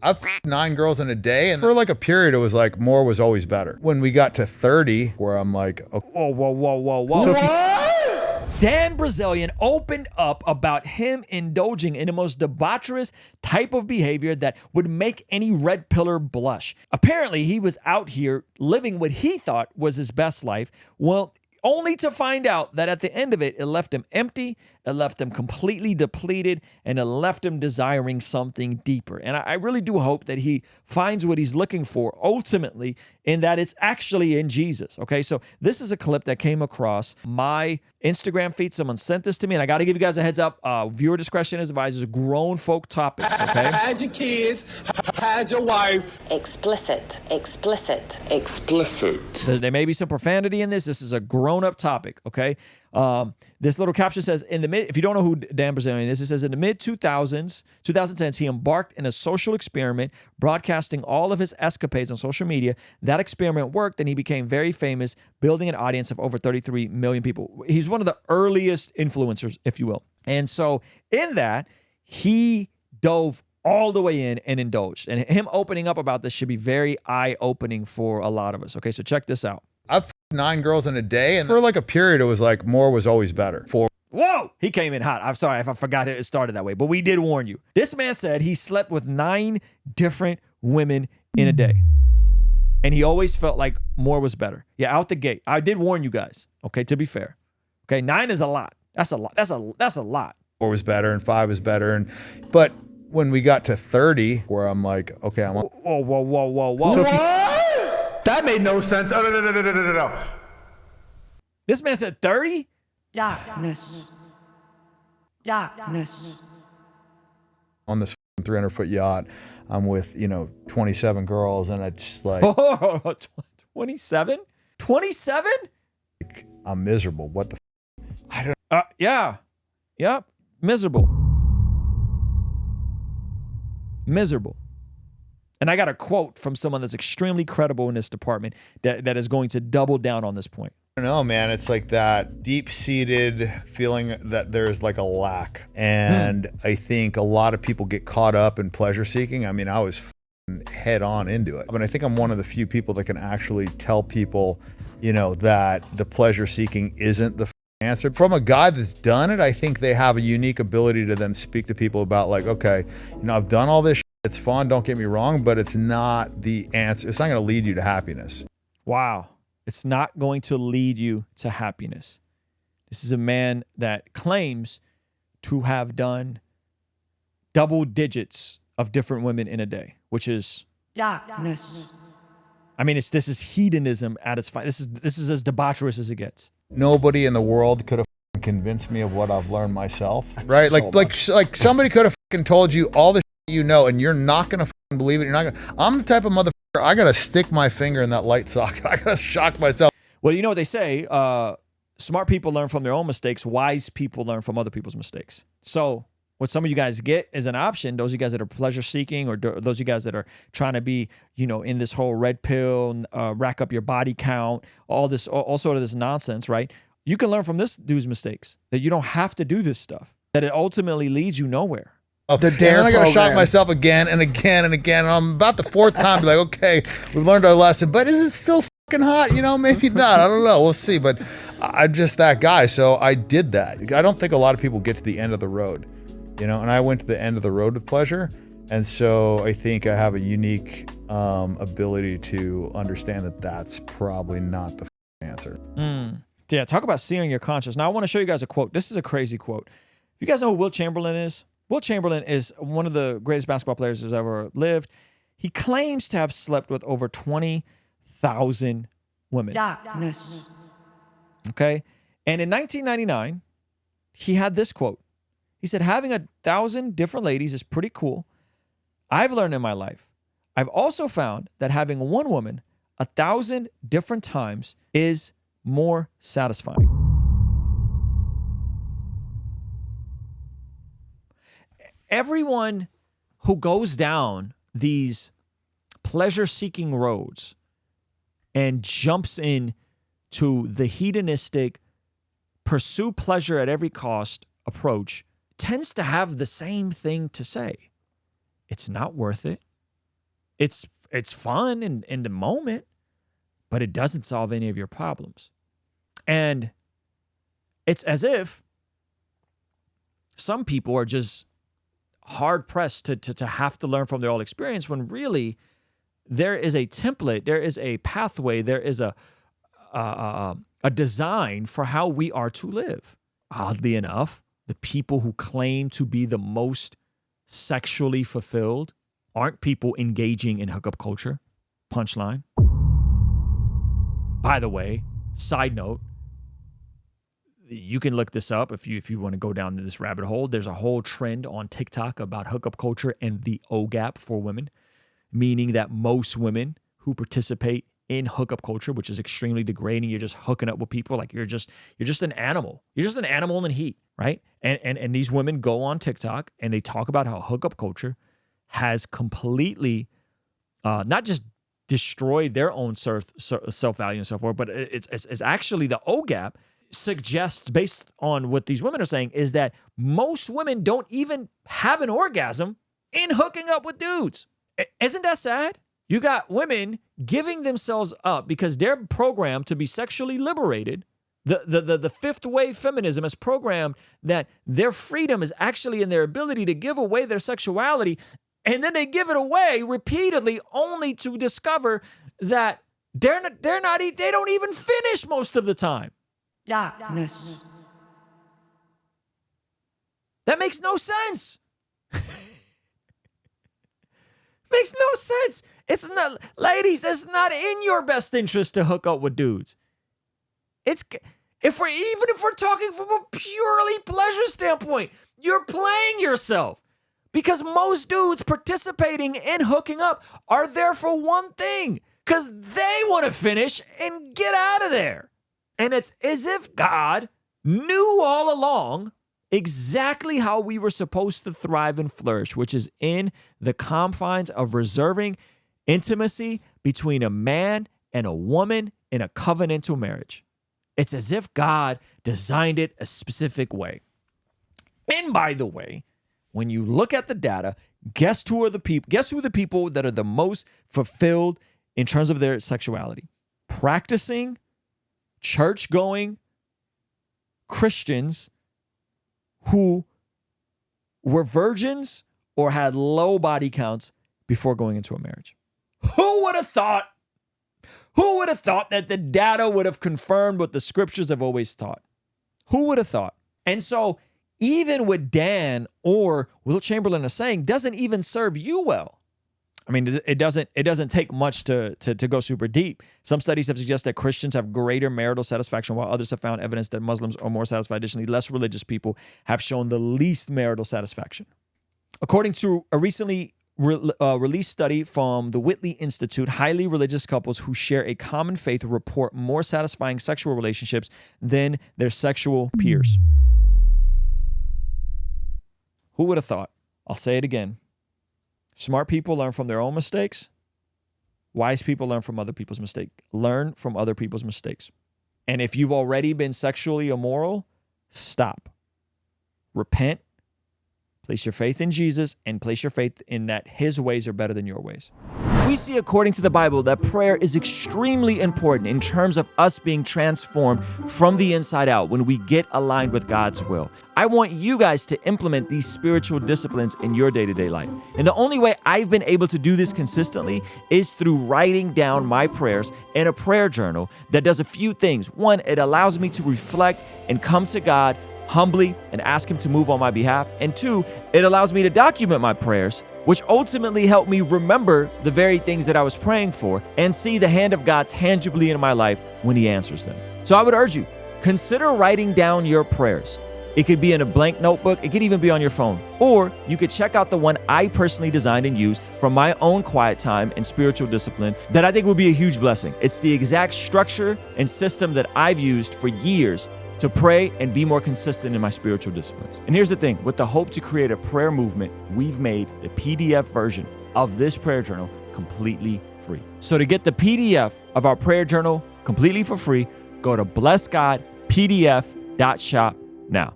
I've f***ed 9 girls in a day, and for like a period, it was like more was always better. When we got to 30, where I'm like, okay. Whoa. So Dan Bilzerian opened up about him indulging in the most debaucherous type of behavior that would make any red pillar blush. Apparently, he was out here living what he thought was his best life. Well, only to find out that at the end of it, it left him empty, it left him completely depleted, and it left him desiring something deeper. And I really do hope that he finds what he's looking for ultimately, in that it's actually in Jesus. Okay, so this is a clip that came across my Instagram feed. Someone sent this to me, and I got to give you guys a heads up. Viewer discretion is advised. Grown folk topics, okay? Had your kids, had your wife. Explicit. There may be some profanity in this. This is a grown-up topic, okay? This little caption says, if you don't know who Dan Bilzerian is, it says in the mid-2010s, he embarked in a social experiment, broadcasting all of his escapades on social media. That experiment worked, and he became very famous, building an audience of over 33 million people. He's one of the earliest influencers, if you will. And so in that, he dove all the way in and indulged. And him opening up about this should be very eye-opening for a lot of us. Okay, so check this out. I've f***ed 9 girls in a day, and for like a period, it was like more was always better. Whoa! He came in hot. I'm sorry if I forgot it started that way, but we did warn you. This man said he slept with 9 different women in a day. And he always felt like more was better. Yeah, out the gate. I did warn you guys, okay, to be fair. Okay, 9 is a lot. That's a lot. That's a lot. 4 was better, and 5 was better. But when we got to 30, where I'm like, okay, I'm... Whoa. So that made no sense. Oh, no. This man said 30? Darkness. On this 300-foot yacht, I'm with, 27 girls, and it's just like... 27? 27? I'm miserable. What the I don't... Yeah. Yep. Miserable. And I got a quote from someone that's extremely credible in this department that is going to double down on this point. I don't know, man. It's like that deep-seated feeling that there's like a lack. And I think a lot of people get caught up in pleasure seeking. I mean, I was head on into it. But I think I'm one of the few people that can actually tell people, that the pleasure seeking isn't the answer. From a guy that's done it, I think they have a unique ability to then speak to people about like, okay, I've done all this shit. It's fun, don't get me wrong, but it's not the answer. It's not going to lead you to happiness. Wow. It's not going to lead you to happiness. This is a man that claims to have done double digits of different women in a day, which is Darkness. I mean, this is hedonism at its finest. This is as debaucherous as it gets. Nobody in the world could have convinced me of what I've learned myself, right? Like somebody could have told you all the and you're not gonna believe it. You're not gonna. I'm the type of motherfucker. I gotta stick my finger in that light socket. I gotta shock myself. Well, you know what they say: smart people learn from their own mistakes. Wise people learn from other people's mistakes. So, what some of you guys get is an option. Those of you guys that are pleasure seeking, or those of you guys that are trying to be, in this whole red pill, rack up your body count, all sort of this nonsense, right? You can learn from this dude's mistakes. That you don't have to do this stuff. That it ultimately leads you nowhere. The dare I gotta shock myself again and again and again. And I'm about the 4th time to be like, okay, we've learned our lesson, but is it still fucking hot? Maybe not. I don't know. We'll see. But I'm just that guy. So I did that. I don't think a lot of people get to the end of the road, and I went to the end of the road with pleasure. And so I think I have a unique ability to understand that that's probably not the answer. Yeah. Talk about searing your conscience. Now I want to show you guys a quote. This is a crazy quote. You guys know who Will Chamberlain is? Will Chamberlain is one of the greatest basketball players who's ever lived. He claims to have slept with over 20,000 women. Darkness. Okay? And in 1999, he had this quote. He said, having 1,000 different ladies is pretty cool. I've learned in my life. I've also found that having one woman 1,000 different times is more satisfying. Everyone who goes down these pleasure-seeking roads and jumps in to the hedonistic, pursue pleasure at every cost approach tends to have the same thing to say. It's not worth it. It's fun in the moment, but it doesn't solve any of your problems. And it's as if some people are just hard pressed to have to learn from their own experience, when really there is a template, there is a pathway, there is a design for how we are to live. Oddly enough, the people who claim to be the most sexually fulfilled aren't people engaging in hookup culture. Punchline. By the way, side note, you can look this up if you want to go down this rabbit hole. There's a whole trend on TikTok about hookup culture and the O gap for women, meaning that most women who participate in hookup culture, which is extremely degrading, you're just hooking up with people like you're just an animal. You're just an animal in heat, right? And these women go on TikTok and they talk about how hookup culture has completely not just destroyed their own self-value and so forth, but it's actually the O gap suggests, based on what these women are saying, is that most women don't even have an orgasm in hooking up with dudes. Isn't that sad? You got women giving themselves up because they're programmed to be sexually liberated. The fifth wave feminism has programmed that their freedom is actually in their ability to give away their sexuality, and then they give it away repeatedly only to discover that they don't even finish most of the time. Darkness. That makes no sense. Makes no sense. It's not, ladies, it's not in your best interest to hook up with dudes. If we're talking from a purely pleasure standpoint, you're playing yourself. Because most dudes participating in hooking up are there for one thing, because they want to finish and get out of there. And it's as if God knew all along exactly how we were supposed to thrive and flourish, which is in the confines of reserving intimacy between a man and a woman in a covenantal marriage. It's as if God designed it a specific way. And by the way, when you look at the data, guess who the people that are the most fulfilled in terms of their sexuality? Practicing, church-going Christians who were virgins or had low body counts before going into a marriage. Who would have thought? Who would have thought that the data would have confirmed what the scriptures have always taught? Who would have thought? And so even what Dan or Will Chamberlain are saying doesn't even serve you well. I mean, it doesn't take much to go super deep. Some studies have suggested that Christians have greater marital satisfaction, while others have found evidence that Muslims are more satisfied. Additionally, less religious people have shown the least marital satisfaction. According to a recently released study from the Whitley Institute, highly religious couples who share a common faith report more satisfying sexual relationships than their sexual peers. Who would have thought? I'll say it again. Smart people learn from their own mistakes. Wise people learn from other people's mistakes. Learn from other people's mistakes. And if you've already been sexually immoral, stop. Repent. Place your faith in Jesus and place your faith in that his ways are better than your ways. We see, according to the Bible, that prayer is extremely important in terms of us being transformed from the inside out when we get aligned with God's will. I want you guys to implement these spiritual disciplines in your day-to-day life. And the only way I've been able to do this consistently is through writing down my prayers in a prayer journal that does a few things. One, it allows me to reflect and come to God humbly and ask him to move on my behalf. And two, it allows me to document my prayers, which ultimately help me remember the very things that I was praying for and see the hand of God tangibly in my life when he answers them. So I would urge you, consider writing down your prayers. It could be in a blank notebook. It could even be on your phone. Or you could check out the one I personally designed and used from my own quiet time and spiritual discipline that I think would be a huge blessing. It's the exact structure and system that I've used for years to pray and be more consistent in my spiritual disciplines. And here's the thing, with the hope to create a prayer movement, we've made the PDF version of this prayer journal completely free. So to get the PDF of our prayer journal completely for free, go to blessgodpdf.shop now.